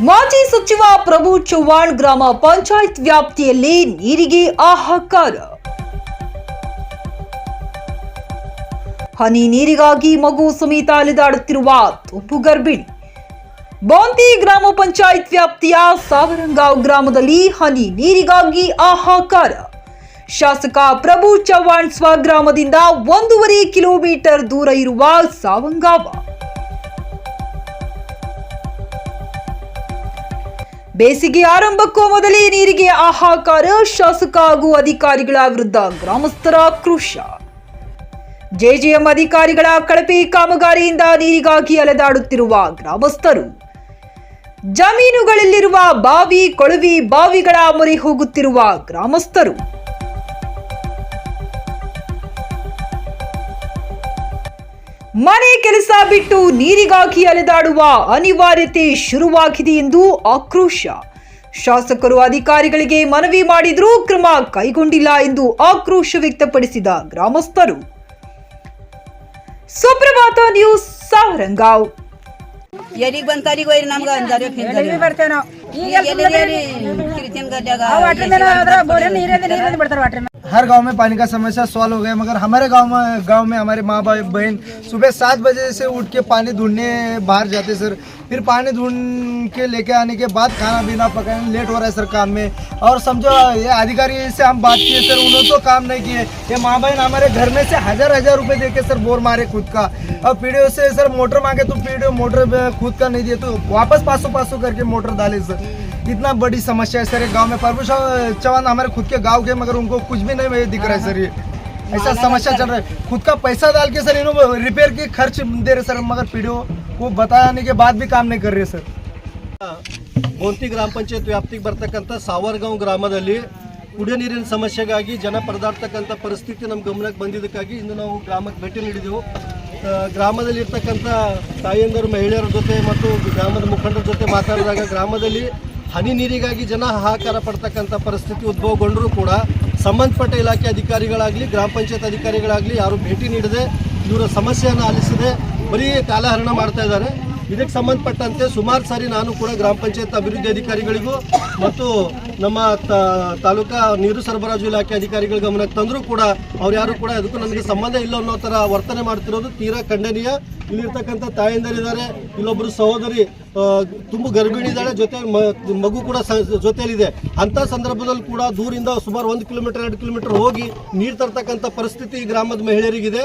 ಮಾಜಿ ಸಚಿವ ಪ್ರಭು ಚವ್ಹಾಣ್ ಗ್ರಾಮ ಪಂಚಾಯತ್ ವ್ಯಾಪ್ತಿಯಲ್ಲಿ ನೀರಿಗೆ ಹಾಹಾಕಾರ. ಹನಿ ನೀರಿಗಾಗಿ ಮಗು ಸಮೇತ ಅಲೆದಾಡುತ್ತಿರುವ ತುಂಬು ಗರ್ಭಿಣಿ. ಬೋಂತಿ ಗ್ರಾಮ ಪಂಚಾಯತ್ ವ್ಯಾಪ್ತಿಯ ಸಾವರಂಗಾಂವ್ ಗ್ರಾಮದಲ್ಲಿ ಹನಿ ನೀರಿಗಾಗಿ ಹಾಹಾಕಾರ. ಶಾಸಕ ಪ್ರಭು ಚವ್ಹಾಣ್ ಸ್ವಗ್ರಾಮದಿಂದ 1.5 ಕಿಲೋಮೀಟರ್ ದೂರ ಇರುವ ಸಾವಂಗಾಂವ್. ಬೇಸಿಗೆ ಆರಂಭಕ್ಕೂ ಮೊದಲೇ ನೀರಿಗೆ ಹಾಹಾಕಾರ. ಶಾಸಕ ಹಾಗೂ ಅಧಿಕಾರಿಗಳ ವಿರುದ್ಧ ಗ್ರಾಮಸ್ಥರ ಆಕ್ರೋಶ. ಜೆಜೆಎಂ ಅಧಿಕಾರಿಗಳ ಕಳಪೆ ಕಾಮಗಾರಿಯಿಂದ ನೀರಿಗಾಗಿ ಅಲೆದಾಡುತ್ತಿರುವ ಗ್ರಾಮಸ್ಥರು. ಜಮೀನುಗಳಲ್ಲಿರುವ ಬಾವಿ ಕೊಳವಿ ಬಾವಿಗಳ ಮೊರೆ ಹೋಗುತ್ತಿರುವ ಗ್ರಾಮಸ್ಥರು. ಮನೆ ಕೆಲಸ ಬಿಟ್ಟು ನೀರಿಗಾಗಿ ಅಲೆದಾಡುವ ಅನಿವಾರ್ಯತೆ ಶುರುವಾಗಿದೆ ಎಂದು ಆಕ್ರೋಶ. ಶಾಸಕರು ಅಧಿಕಾರಿಗಳಿಗೆ ಮನವಿ ಮಾಡಿದರೂ ಕ್ರಮ ಕೈಗೊಂಡಿಲ್ಲ ಎಂದು ಆಕ್ರೋಶ ವ್ಯಕ್ತಪಡಿಸಿದ ಗ್ರಾಮಸ್ಥರು. ಸುಪ್ರಭಾತ ನ್ಯೂಸ್ ಸಾವರಂಗಾಂವ್. हर गांव में पानी का समस्या सॉल्व हो गया, मगर हमारे गांव में हमारे माँ भाई बहन सुबह 7 बजे से उठ के पानी ढूंढने बाहर जाते सर. फिर पानी ढूंढ के लेके आने के बाद खाना पीना पकाने लेट हो रहा है सर काम में. और समझो ये अधिकारी से हम बात किए सर, उन्होंने तो काम नहीं किए. ये माँ बहन हमारे घर में से हजार रुपए देके सर बोर मारे खुद का. और पीडीओ से सर मोटर मांगे तो पीडीओ मोटर खुद का नहीं दिए तो वापस 500 करके मोटर डाले सर. इतना बड़ी समस्या है सर गांव में. प्रभु चव्हाण हमारे खुद के गांव के, मगर उनको कुछ भी नहीं दिख रहा है सर. ये ऐसा समस्या चल रहा है. खुद का पैसा डाल के सर इन्होंने रिपेयर के खर्च दे रहे सर, मगर पीडीओ को बताने के बाद भी काम नहीं कर रहे सर. ಬೋಂತಿ ಗ್ರಾಮ ಪಂಚಾಯತ್ ವ್ಯಾಪ್ತಿಗೆ ಬರ್ತಕ್ಕಂಥ ಸಾವರ್ಗಾಂವ್ ಗ್ರಾಮದಲ್ಲಿ ಕುಡಿಯೋ ನೀರಿನ ಸಮಸ್ಯೆಗಾಗಿ ಜನ ಪರದಾಡ್ತಕ್ಕಂಥ ಪರಿಸ್ಥಿತಿ ನಮ್ಮ ಗಮನಕ್ಕೆ ಬಂದಿದ್ದಕ್ಕಾಗಿ ಇಂದು ನಾವು ಗ್ರಾಮಕ್ಕೆ ಭೇಟಿ ನೀಡಿದೆವು. ಗ್ರಾಮದಲ್ಲಿ ಇರ್ತಕ್ಕಂಥ ತಾಯಿಯಂದರು ಮಹಿಳೆಯರ ಜೊತೆ ಮತ್ತು ಗ್ರಾಮದ ಮುಖಂಡರ ಜೊತೆ ಮಾತಾಡಿದಾಗ ಗ್ರಾಮದಲ್ಲಿ ಹನಿ ನೀರಿಗಾಗಿ ಜನ ಹಾಹಾಕಾರ ಪಡ್ತಕ್ಕಂಥ ಪರಿಸ್ಥಿತಿ ಉದ್ಭವಗೊಂಡರೂ ಕೂಡ ಸಂಬಂಧಪಟ್ಟ ಇಲಾಖೆ ಅಧಿಕಾರಿಗಳಾಗಲಿ ಗ್ರಾಮ ಪಂಚಾಯತ್ ಅಧಿಕಾರಿಗಳಾಗಲಿ ಯಾರು ಭೇಟಿ ನೀಡದೆ ಇವರ ಸಮಸ್ಯೆಯನ್ನು ಆಲಿಸದೆ ಬರೀ ಕಾಲಹರಣ ಮಾಡ್ತಾ ಇದ್ದಾರೆ. ಇದಕ್ಕೆ ಸಂಬಂಧಪಟ್ಟಂತೆ ಸುಮಾರು ಸಾರಿ ನಾನು ಕೂಡ ಗ್ರಾಮ ಪಂಚಾಯತ್ ಅಭಿವೃದ್ಧಿ ಅಧಿಕಾರಿಗಳಿಗೂ ಮತ್ತು ನಮ್ಮ ತಾಲೂಕಾ ನೀರು ಸರಬರಾಜು ಇಲಾಖೆ ಅಧಿಕಾರಿಗಳ ಗಮನಕ್ಕೆ ತಂದರೂ ಕೂಡ ಅವ್ರು ಯಾರು ಕೂಡ ಅದಕ್ಕೂ ನಮಗೆ ಸಂಬಂಧ ಇಲ್ಲ ಅನ್ನೋ ಥರ ವರ್ತನೆ ಮಾಡ್ತಿರೋದು ತೀರಾ ಖಂಡನೀಯ. ಇಲ್ಲಿರ್ತಕ್ಕಂಥ ತಾಯಂದರಿದ್ದಾರೆ, ಇಲ್ಲೊಬ್ಬರು ಸಹೋದರಿ ತುಂಬು ಗರ್ಭಿಣಿ ಇದ್ದಾಳೆ, ಜೊತೆ ಮಗು ಕೂಡ ಜೊತೆಯಲ್ಲಿದೆ. ಅಂಥ ಸಂದರ್ಭದಲ್ಲಿ ಕೂಡ ದೂರಿಂದ ಸುಮಾರು 1 ಕಿಲೋಮೀಟರ್ 2 ಕಿಲೋಮೀಟರ್ ಹೋಗಿ ನೀರು ತರ್ತಕ್ಕಂಥ ಪರಿಸ್ಥಿತಿ ಈ ಗ್ರಾಮದ ಮಹಿಳೆಯರಿಗಿದೆ.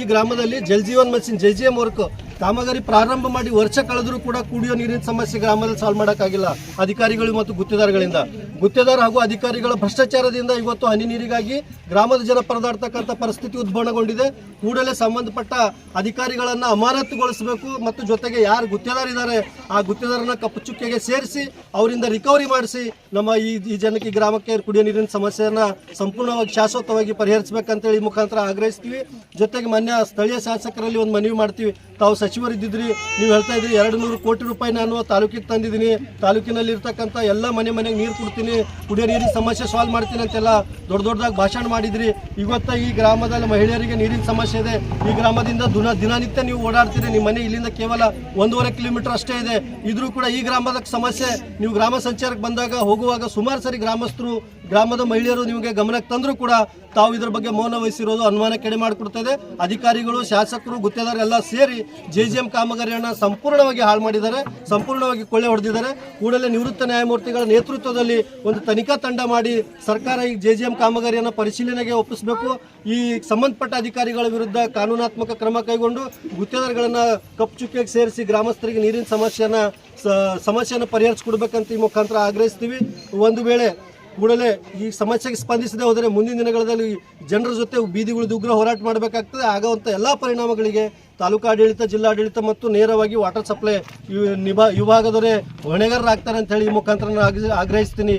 ಈ ಗ್ರಾಮದಲ್ಲಿ ಜಲಜೀವನ್ ಮಿಷನ್ ಜೆಜೆಎಂ ವರ್ಕ್ ಕಾಮಗಾರಿ ಪ್ರಾರಂಭ ಮಾಡಿ ವರ್ಷ ಕಳೆದರೂ ಕೂಡ ಕುಡಿಯೋ ನೀರಿನ ಸಮಸ್ಯೆ ಗ್ರಾಮದಲ್ಲಿ ಸಾಲ್ವ್ ಮಾಡೋಕ್ಕಾಗಿಲ್ಲ ಅಧಿಕಾರಿಗಳು ಮತ್ತು ಗುತ್ತೇದಾರಗಳಿಂದ. ಗುತ್ತೇದಾರ ಹಾಗೂ ಅಧಿಕಾರಿಗಳ ಭ್ರಷ್ಟಾಚಾರದಿಂದ ಇವತ್ತು ಹನಿ ನೀರಿಗಾಗಿ ಗ್ರಾಮದ ಜನ ಪರದಾಡ್ತಕ್ಕಂಥ ಪರಿಸ್ಥಿತಿ ಉದ್ಭವಗೊಂಡಿದೆ. ಕೂಡಲೇ ಸಂಬಂಧಪಟ್ಟ ಅಧಿಕಾರಿಗಳನ್ನು ಅಮಾನತುಗೊಳಿಸಬೇಕು ಮತ್ತು ಜೊತೆಗೆ ಯಾರು ಗುತ್ತೇದಾರಿದ್ದಾರೆ ಆ ಗುತ್ತೇದಾರನ ಕಪ್ಪು ಚುಕ್ಕೆಗೆ ಸೇರಿಸಿ ಅವರಿಂದ ರಿಕವರಿ ಮಾಡಿಸಿ ನಮ್ಮ ಈ ಜನಕ್ಕೆ ಗ್ರಾಮಕ್ಕೆ ಕುಡಿಯೋ ನೀರಿನ ಸಮಸ್ಯೆಯನ್ನು ಸಂಪೂರ್ಣವಾಗಿ ಶಾಶ್ವತವಾಗಿ ಪರಿಹರಿಸಬೇಕಂತೇಳಿ ಮುಖಾಂತರ ಆಗ್ರಹಿಸ್ತೀವಿ. ಜೊತೆಗೆ ಮಾನ್ಯ ಸ್ಥಳೀಯ ಶಾಸಕರಲ್ಲಿ ಒಂದು ಮನವಿ ಮಾಡ್ತೀವಿ. ತಾವು ಸಚಿವರಿದ್ದಿದ್ರಿ, ನೀವು ಹೇಳ್ತಾ ಇದ್ರಿ 200 ಕೋಟಿ ರೂಪಾಯಿ ನಾನು ತಾಲೂಕಿಗೆ ತಂದಿದ್ದೀನಿ, ತಾಲೂಕಿನಲ್ಲಿ ಇರ್ತಕ್ಕಂಥ ಎಲ್ಲ ಮನೆಗೆ ನೀರು ಕೊಡ್ತೀನಿ, ಕುಡಿಯೋ ನೀರಿನ ಸಮಸ್ಯೆ ಸಾಲ್ವ್ ಮಾಡ್ತೀನಿ ಅಂತೆಲ್ಲ ದೊಡ್ಡದಾಗಿ ಭಾಷಣ ಮಾಡಿದ್ರಿ. ಇವತ್ತು ಈ ಗ್ರಾಮದಲ್ಲಿ ಮಹಿಳೆಯರಿಗೆ ನೀರಿನ ಸಮಸ್ಯೆ ಇದೆ. ಈ ಗ್ರಾಮದಿಂದ ದಿನನಿತ್ಯ ನೀವು ಓಡಾಡ್ತೀರಿ. ನಿಮ್ಮ ಮನೆ ಇಲ್ಲಿಂದ ಕೇವಲ 1.5 ಕಿಲೋಮೀಟರ್ ಅಷ್ಟೇ ಇದೆ. ಇದ್ರೂ ಕೂಡ ಈ ಗ್ರಾಮದ ಸಮಸ್ಯೆ ನೀವು ಗ್ರಾಮ ಸಂಚಾರಕ್ಕೆ ಬಂದಾಗ ಹೋಗುವಾಗ ಸುಮಾರು ಸರಿ ಗ್ರಾಮಸ್ಥರು ಗ್ರಾಮದ ಮಹಿಳೆಯರು ನಿಮಗೆ ಗಮನಕ್ಕೆ ತಂದರೂ ಕೂಡ ತಾವು ಇದರ ಬಗ್ಗೆ ಮೌನ ವಹಿಸಿರೋದು ಅನುಮಾನ ಕೆಡೆ ಮಾಡಿಕೊಡ್ತದೆ. ಅಧಿಕಾರಿಗಳು ಶಾಸಕರು ಗುತ್ತೇದಾರ ಎಲ್ಲ ಸೇರಿ ಜೆಜೆಎಂ ಕಾಮಗಾರಿಯನ್ನು ಸಂಪೂರ್ಣವಾಗಿ ಹಾಳು ಮಾಡಿದ್ದಾರೆ, ಸಂಪೂರ್ಣವಾಗಿ ಕೊಳ್ಳೆ ಹೊಡೆದಿದ್ದಾರೆ. ಕೂಡಲೇ ನಿವೃತ್ತ ನ್ಯಾಯಮೂರ್ತಿಗಳ ನೇತೃತ್ವದಲ್ಲಿ ಒಂದು ತನಿಖಾ ತಂಡ ಮಾಡಿ ಸರ್ಕಾರ ಈ ಜೆಜೆಎಂ ಕಾಮಗಾರಿಯನ್ನು ಪರಿಶೀಲನೆಗೆ ಒಪ್ಪಿಸಬೇಕು. ಈ ಸಂಬಂಧಪಟ್ಟ ಅಧಿಕಾರಿಗಳ ವಿರುದ್ಧ ಕಾನೂನಾತ್ಮಕ ಕ್ರಮ ಕೈಗೊಂಡು ಗುತ್ತೇದಾರಗಳನ್ನು ಕಪ್ಪು ಚುಕ್ಕೆಗೆ ಸೇರಿಸಿ ಗ್ರಾಮಸ್ಥರಿಗೆ ನೀರಿನ ಸಮಸ್ಯೆಯನ್ನು ಪರಿಹರಿಸಿಕೊಡ್ಬೇಕಂತ ಈ ಮುಖಾಂತರ ಆಗ್ರಹಿಸ್ತೀವಿ. ಒಂದು ವೇಳೆ ಕೂಡಲೇ ಈ ಸಮಸ್ಯೆಗೆ ಸ್ಪಂದಿಸದೆ ಹೋದರೆ ಮುಂದಿನ ದಿನಗಳಲ್ಲಿ ಜನರ ಜೊತೆ ಬೀದಿಗಳು ಉಗ್ರ ಹೋರಾಟ ಮಾಡಬೇಕಾಗ್ತದೆ. ಆಗುವಂಥ ಎಲ್ಲ ಪರಿಣಾಮಗಳಿಗೆ ತಾಲೂಕಾಡಳಿತ, ಜಿಲ್ಲಾಡಳಿತ ಮತ್ತು ನೇರವಾಗಿ ವಾಟರ್ ಸಪ್ಲೈ ವಿಭಾಗದವರೇ ಹೊಣೆಗಾರರಾಗ್ತಾರೆ ಅಂತ ಹೇಳಿ ಈ ಮುಖಾಂತರ ನಾನು ಆಗ್ರಹಿಸ್ತೀನಿ.